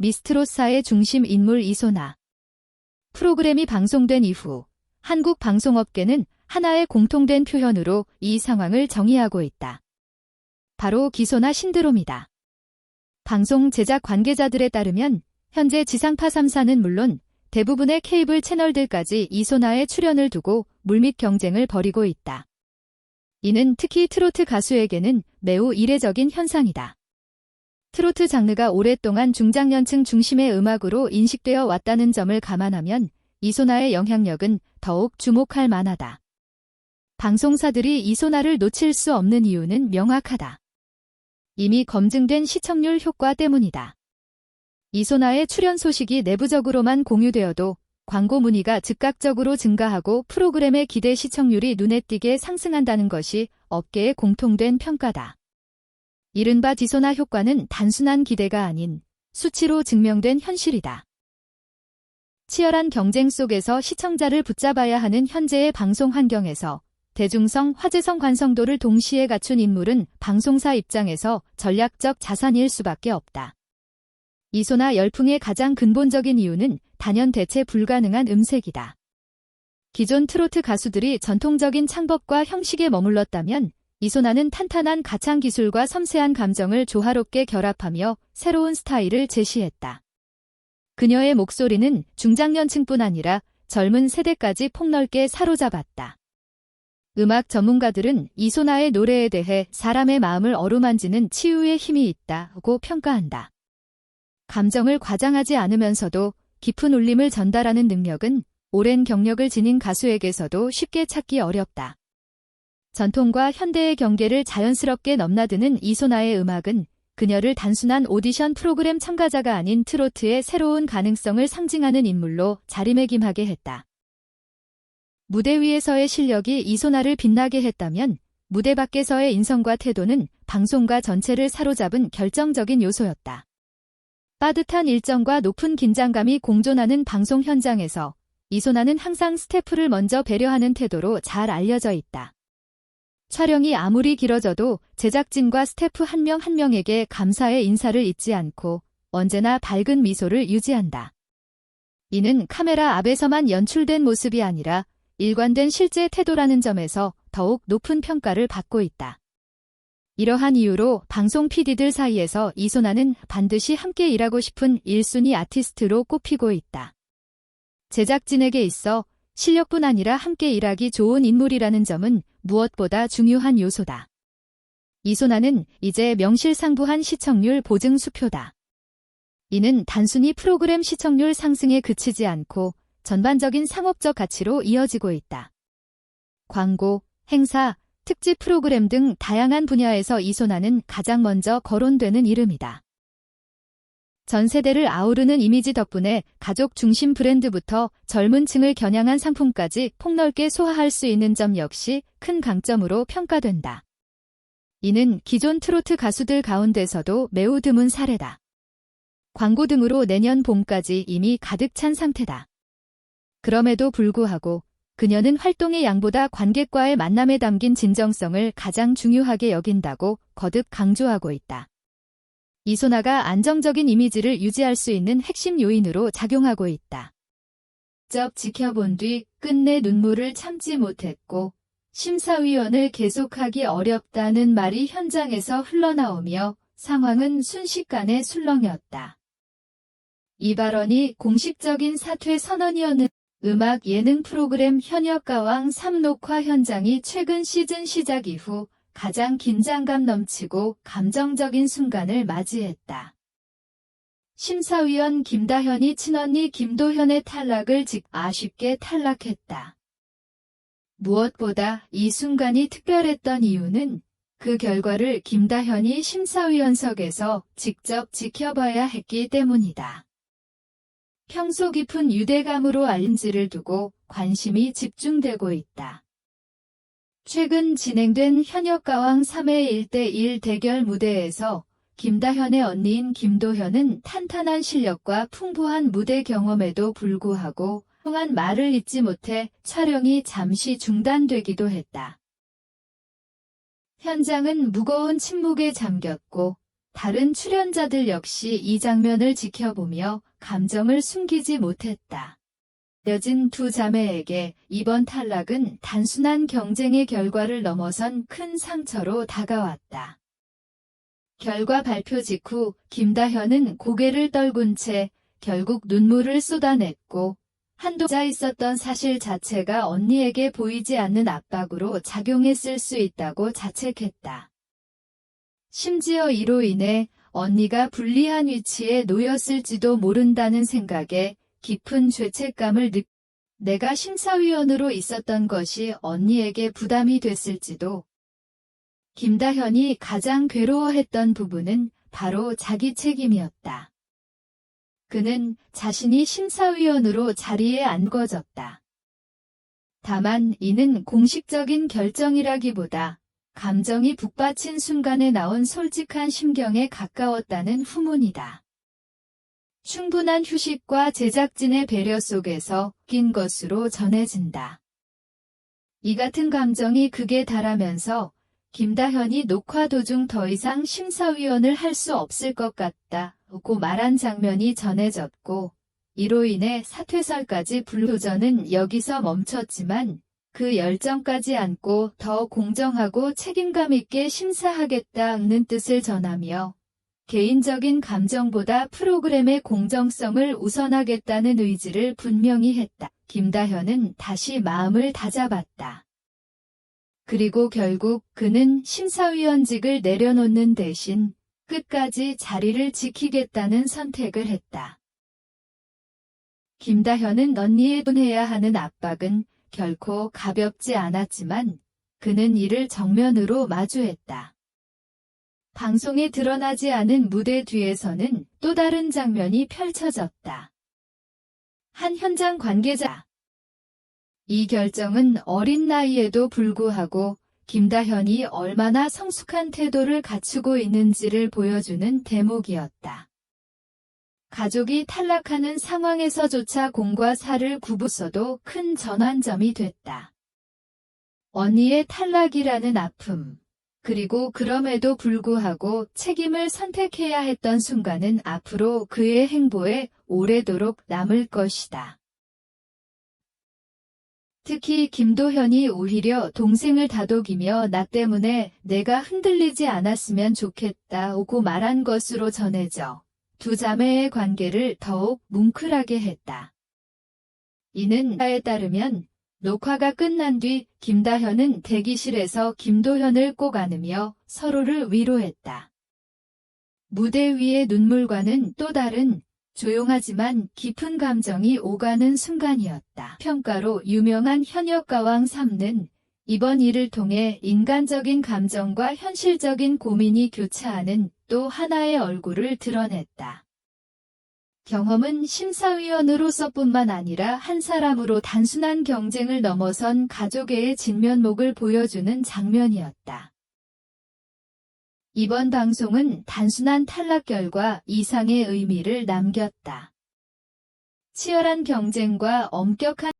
미스트로사의 중심 인물 이소나. 프로그램이 방송된 이후 한국 방송업계는 하나의 공통된 표현으로 이 상황을 정의하고 있다. 바로 기소나 신드롬이다. 방송 제작 관계자들에 따르면 현재 지상파 3사는 물론 대부분의 케이블 채널들까지 이소나의 출연을 두고 물밑 경쟁을 벌이고 있다. 이는 특히 트로트 가수에게는 매우 이례적인 현상이다. 트로트 장르가 오랫동안 중장년층 중심의 음악으로 인식되어 왔다는 점을 감안하면 이소나의 영향력은 더욱 주목할 만하다. 방송사들이 이소나를 놓칠 수 없는 이유는 명확하다. 이미 검증된 시청률 효과 때문이다. 이소나의 출연 소식이 내부적으로만 공유되어도 광고 문의가 즉각적으로 증가하고 프로그램의 기대 시청률이 눈에 띄게 상승한다는 것이 업계의 공통된 평가다. 이른바 디소나 효과는 단순한 기대가 아닌 수치로 증명된 현실이다. 치열한 경쟁 속에서 시청자를 붙잡아야 하는 현재의 방송 환경에서 대중성, 화제성, 관성도를 동시에 갖춘 인물은 방송사 입장에서 전략적 자산일 수밖에 없다. 이소나 열풍의 가장 근본적인 이유는 단연 대체 불가능한 음색이다. 기존 트로트 가수들이 전통적인 창법과 형식에 머물렀다면 이소나는 탄탄한 가창 기술과 섬세한 감정을 조화롭게 결합하며 새로운 스타일을 제시했다. 그녀의 목소리는 중장년층뿐 아니라 젊은 세대까지 폭넓게 사로잡았다. 음악 전문가들은 이소나의 노래에 대해 사람의 마음을 어루만지는 치유의 힘이 있다고 평가한다. 감정을 과장하지 않으면서도 깊은 울림을 전달하는 능력은 오랜 경력을 지닌 가수에게서도 쉽게 찾기 어렵다. 전통과 현대의 경계를 자연스럽게 넘나드는 이소나의 음악은 그녀를 단순한 오디션 프로그램 참가자가 아닌 트로트의 새로운 가능성을 상징하는 인물로 자리매김하게 했다. 무대 위에서의 실력이 이소나를 빛나게 했다면 무대 밖에서의 인성과 태도는 방송가 전체를 사로잡은 결정적인 요소였다. 빠듯한 일정과 높은 긴장감이 공존하는 방송 현장에서 이소나는 항상 스태프를 먼저 배려하는 태도로 잘 알려져 있다. 촬영이 아무리 길어져도 제작진과 스태프 한 명 한 명에게 감사의 인사를 잊지 않고 언제나 밝은 미소를 유지한다. 이는 카메라 앞에서만 연출된 모습이 아니라 일관된 실제 태도라는 점에서 더욱 높은 평가를 받고 있다. 이러한 이유로 방송 PD들 사이에서 이소나는 반드시 함께 일하고 싶은 1순위 아티스트로 꼽히고 있다. 제작진에게 있어 실력뿐 아니라 함께 일하기 좋은 인물이라는 점은 무엇보다 중요한 요소다. 이소나는 이제 명실상부한 시청률 보증 수표다. 이는 단순히 프로그램 시청률 상승에 그치지 않고 전반적인 상업적 가치로 이어지고 있다. 광고, 행사, 특집 프로그램 등 다양한 분야에서 이소나는 가장 먼저 거론되는 이름이다. 전 세대를 아우르는 이미지 덕분에 가족 중심 브랜드부터 젊은 층을 겨냥한 상품까지 폭넓게 소화할 수 있는 점 역시 큰 강점으로 평가된다. 이는 기존 트로트 가수들 가운데서도 매우 드문 사례다. 광고 등으로 내년 봄까지 이미 가득 찬 상태다. 그럼에도 불구하고 그녀는 활동의 양보다 관객과의 만남에 담긴 진정성을 가장 중요하게 여긴다고 거듭 강조하고 있다. 이소나가 안정적인 이미지를 유지할 수 있는 핵심 요인으로 작용하고 있다. 직접 지켜본 뒤 끝내 눈물을 참지 못했고 심사위원을 계속하기 어렵다는 말이 현장에서 흘러나오며 상황은 순식간에 술렁였다. 이 발언이 공식적인 사퇴 선언이었는데 음악 예능 프로그램 현역가왕 3 녹화 현장이 최근 시즌 시작 이후 가장 긴장감 넘치고 감정적인 순간을 맞이했다. 심사위원 김다현이 친언니 김도현의 탈락을 아쉽게 탈락했다. 무엇보다 이 순간이 특별했던 이유는 그 결과를 김다현이 심사위원석에서 직접 지켜봐야 했기 때문이다. 평소 깊은 유대감으로 알린지를 두고 관심이 집중되고 있다. 최근 진행된 현역가왕 3회 1대1 대결 무대에서 김다현의 언니인 김도현은 탄탄한 실력과 풍부한 무대 경험에도 불구하고 통한 말을 잇지 못해 촬영이 잠시 중단되기도 했다. 현장은 무거운 침묵에 잠겼고 다른 출연자들 역시 이 장면을 지켜보며 감정을 숨기지 못했다. 여진 두 자매에게 이번 탈락은 단순한 경쟁의 결과를 넘어선 큰 상처로 다가왔다. 결과 발표 직후 김다현은 고개를 떨군 채 결국 눈물을 쏟아냈고 한동안 혼자 있었던 사실 자체가 언니에게 보이지 않는 압박으로 작용했을 수 있다고 자책했다. 심지어 이로 인해 언니가 불리한 위치에 놓였을지도 모른다는 생각에 깊은 죄책감을 내가 심사위원으로 있었던 것이 언니에게 부담이 됐을지도. 김다현이 가장 괴로워했던 부분은 바로 자기 책임이었다. 그는 자신이 심사위원으로 자리에 앉아졌다. 다만 이는 공식적인 결정이라기보다 감정이 북받친 순간에 나온 솔직한 심경에 가까웠다는 후문이다. 충분한 휴식과 제작진의 배려 속에서 낀 것으로 전해진다. 이 같은 감정이 극에 달하면서 김다현이 녹화 도중 더 이상 심사위원을 할 수 없을 것 같다고 말한 장면이 전해졌고, 이로 인해 사퇴설까지 불도전은 여기서 멈췄지만 그 열정까지 안고 더 공정하고 책임감 있게 심사하겠다는 뜻을 전하며 개인적인 감정보다 프로그램의 공정성을 우선하겠다는 의지를 분명히 했다. 김다현은 다시 마음을 다잡았다. 그리고 결국 그는 심사위원직을 내려놓는 대신 끝까지 자리를 지키겠다는 선택을 했다. 김다현은 언니에 해야 하는 압박은 결코 가볍지 않았지만 그는 이를 정면으로 마주했다. 방송에 드러나지 않은 무대 뒤에서는 또 다른 장면이 펼쳐졌다. 한 현장 관계자. 이 결정은 어린 나이에도 불구하고 김다현이 얼마나 성숙한 태도를 갖추고 있는지를 보여주는 대목이었다. 가족이 탈락하는 상황에서조차 공과 사를 구분해서도 큰 전환점이 됐다. 언니의 탈락이라는 아픔, 그리고 그럼에도 불구하고 책임을 선택해야 했던 순간은 앞으로 그의 행보에 오래도록 남을 것이다. 특히 김도현이 오히려 동생을 다독이며 나 때문에 내가 흔들리지 않았으면 좋겠다고 말한 것으로 전해져 두 자매의 관계를 더욱 뭉클하게 했다. 이는 에 따르면 녹화가 끝난 뒤 김다현은 대기실에서 김도현을 꼭 안으며 서로를 위로했다. 무대 위의 눈물과는 또 다른 조용하지만 깊은 감정이 오가는 순간이었다. 평가로 유명한 현역가왕 3는 이번 일을 통해 인간적인 감정과 현실적인 고민이 교차하는 또 하나의 얼굴을 드러냈다. 경험은 심사위원으로서뿐만 아니라 한 사람으로 단순한 경쟁을 넘어선 가족의 진면목을 보여주는 장면이었다. 이번 방송은 단순한 탈락 결과 이상의 의미를 남겼다. 치열한 경쟁과 엄격한